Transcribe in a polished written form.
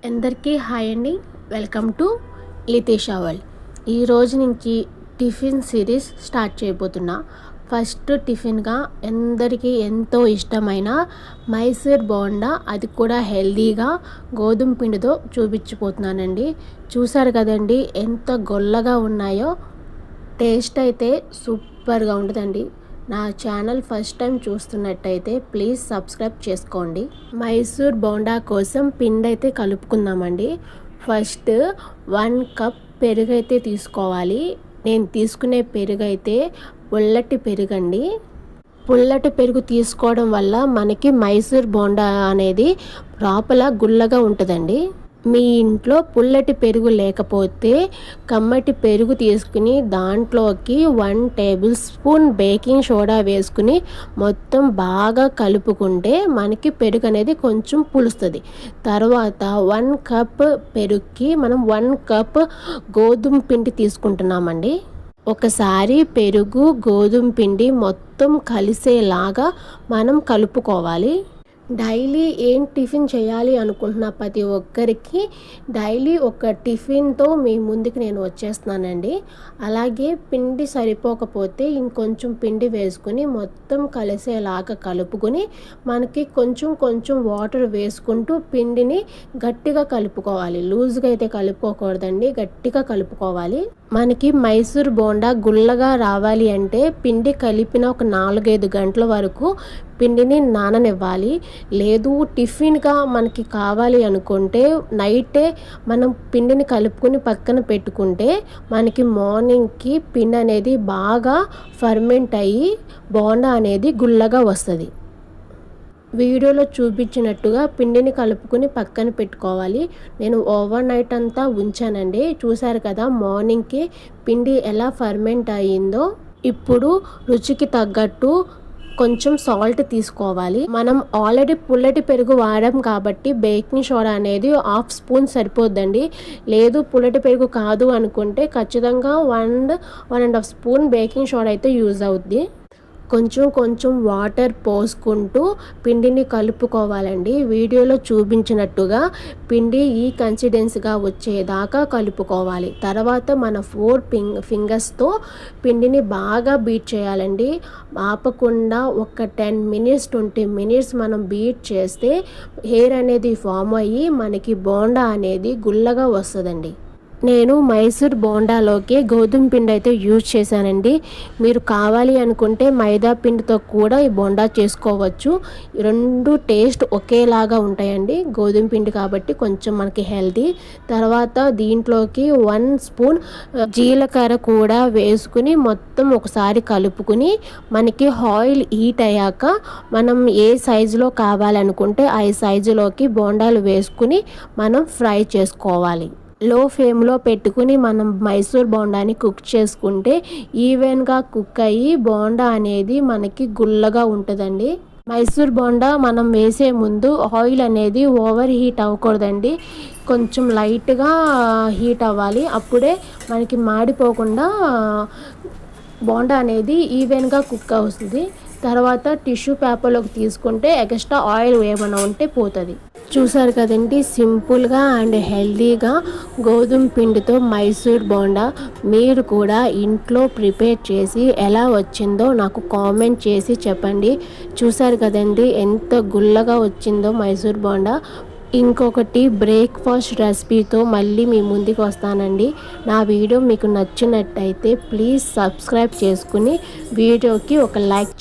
అందరికీ హాయ్ అండి. Welcome to Litesha world. ఈరోజు నుంచి టిఫిన్ సిరీస్ స్టార్ట్ చేయబోతున్నా. ఫస్ట్ టిఫిన్గా అందరికీ ఎంతో ఇష్టమైన మైసూర్ బోండా, అది కూడా హెల్దీగా గోధుమ పిండితో చూపించిపోతున్నానండి. చూసారు కదండి ఎంత గొల్లగా ఉన్నాయో. టేస్ట్ అయితే సూపర్గా ఉంటుందండి. నా ఛానల్ ఫస్ట్ టైం చూస్తున్నట్టయితే ప్లీజ్ సబ్స్క్రైబ్ చేసుకోండి. మైసూర్ బోండా కోసం పిండి అయితే కలుపుకుందామండి. ఫస్ట్ 1 కప్ పెరుగు అయితే తీసుకోవాలి. నేను తీసుకునే పెరుగు అయితే పుల్లటి పెరుగండి. పుల్లటి పెరుగు తీసుకోవడం వల్ల మనకి మైసూర్ బోండా అనేది లోపల గుల్లగా ఉంటుందండి. మీ ఇంట్లో పుల్లటి పెరుగు లేకపోతే కమ్మటి పెరుగు తీసుకుని దాంట్లోకి 1 టేబుల్ స్పూన్ బేకింగ్ సోడా వేసుకుని మొత్తం బాగా కలుపుకుంటే మనకి పెరుగు అనేది కొంచెం పులుస్తుంది. తర్వాత 1 కప్ పెరుగుకి మనం 1 కప్ గోధుమ పిండి తీసుకుంటున్నామండి. ఒకసారి పెరుగు గోధుమ పిండి మొత్తం కలిసేలాగా మనం కలుపుకోవాలి. డైలీ ఏం టిఫిన్ చేయాలి అనుకుంటున్న ప్రతి ఒక్కరికి డైలీ ఒక టిఫిన్తో మీ ముందుకు నేను వచ్చేస్తున్నానండి. అలాగే పిండి సరిపోకపోతే ఇంకొంచెం పిండి వేసుకుని మొత్తం కలిసేలాగా కలుపుకొని మనకి కొంచెం కొంచెం వాటర్ వేసుకుంటూ పిండిని గట్టిగా కలుపుకోవాలి. లూజ్గా అయితే కలుపుకోకూడదండి, గట్టిగా కలుపుకోవాలి. మనకి మైసూర్ బోండా గుల్లగా రావాలి అంటే పిండి కలిపిన ఒక 4-5 గంటల వరకు పిండిని నాననివ్వాలి. లేదు టిఫిన్గా మనకి కావాలి అనుకుంటే నైటే మనం పిండిని కలుపుకొని పక్కన పెట్టుకుంటే మనకి మార్నింగ్కి పిండి అనేది బాగా ఫర్మెంట్ అయ్యి బోండా అనేది గుల్లగా వస్తుంది. వీడియోలో చూపించినట్టుగా పిండిని కలుపుకొని పక్కన పెట్టుకోవాలి. నేను ఓవర్ నైట్ అంతా ఉంచానండి. చూసారు కదా మార్నింగ్కి పిండి ఎలా ఫర్మెంట్ అయ్యిందో. ఇప్పుడు రుచికి తగ్గట్టు కొంచెం సాల్ట్ తీసుకోవాలి. మనం ఆల్రెడీ పుల్లటి పెరుగు వాడాం కాబట్టి బేకింగ్ సోడా అనేది 1/2 స్పూన్ సరిపోద్దండి. లేదు పుల్లటి పెరుగు కాదు అనుకుంటే ఖచ్చితంగా 1.5 స్పూన్ బేకింగ్ సోడా అయితే యూజ్ అవుద్ది. కొంచెం కొంచెం వాటర్ పోసుకుంటూ పిండిని కలుపుకోవాలండి. వీడియోలో చూపించినట్టుగా పిండి ఈ కన్సిస్టెన్సీగా వచ్చేదాకా కలుపుకోవాలి. తర్వాత మన 4 ఫింగర్స్తో పిండిని బాగా బీట్ చేయాలండి. ఆపకుండా ఒక 10 మినిట్స్ 20 మినిట్స్ మనం బీట్ చేస్తే హెయిర్ అనేది ఫామ్ అయ్యి మనకి బోండా అనేది గుల్లగా వస్తుందండి. నేను మైసూర్ బోండాలోకి గోధుమ పిండి అయితే యూజ్ చేశానండి. మీరు కావాలి అనుకుంటే మైదా పిండితో కూడా ఈ బోండా చేసుకోవచ్చు. రెండు టేస్ట్ ఒకేలాగా ఉంటాయండి. గోధుమ పిండి కాబట్టి కొంచెం మనకి హెల్తీ. తర్వాత దీంట్లోకి 1 స్పూన్ జీలకర్ర కూడా వేసుకుని మొత్తం ఒకసారి కలుపుకుని మనకి ఆయిల్ హీట్ అయ్యాక మనం ఏ సైజులో కావాలనుకుంటే ఆ సైజులోకి బోండాలు వేసుకుని మనం ఫ్రై చేసుకోవాలి. లో ఫ్లేమ్లో పెట్టుకుని మనం మైసూర్ బోండాని కుక్ చేసుకుంటే ఈవెన్గా కుక్ అయ్యి బోండా అనేది మనకి గుల్లగా ఉంటుందండి. మైసూర్ బోండా మనం వేసే ముందు ఆయిల్ అనేది ఓవర్ హీట్ అవ్వకూడదండి. కొంచెం లైట్గా హీట్ అవ్వాలి. అప్పుడే మనకి మాడిపోకుండా బోండా అనేది ఈవెన్గా కుక్ అవుతుంది. తర్వాత టిష్యూ పేపర్లోకి తీసుకుంటే ఎక్స్ట్రా ఆయిల్ ఏమైనా ఉంటే పోతుంది. చూసారు కదండి సింపుల్గా అండ్ హెల్తీగా గోధుమ పిండితో మైసూర్ బోండా. మీరు కూడా ఇంట్లో ప్రిపేర్ చేసి ఎలా వచ్చిందో నాకు కామెంట్ చేసి చెప్పండి. చూసారు కదండి ఎంత గుల్లగా వచ్చిందో మైసూర్ బోండా. ఇంకొకటి బ్రేక్ఫాస్ట్ రెసిపీతో మళ్ళీ మీ ముందుకు వస్తానండి. నా వీడియో మీకు నచ్చినట్టయితే ప్లీజ్ సబ్స్క్రైబ్ చేసుకుని వీడియోకి ఒక లైక్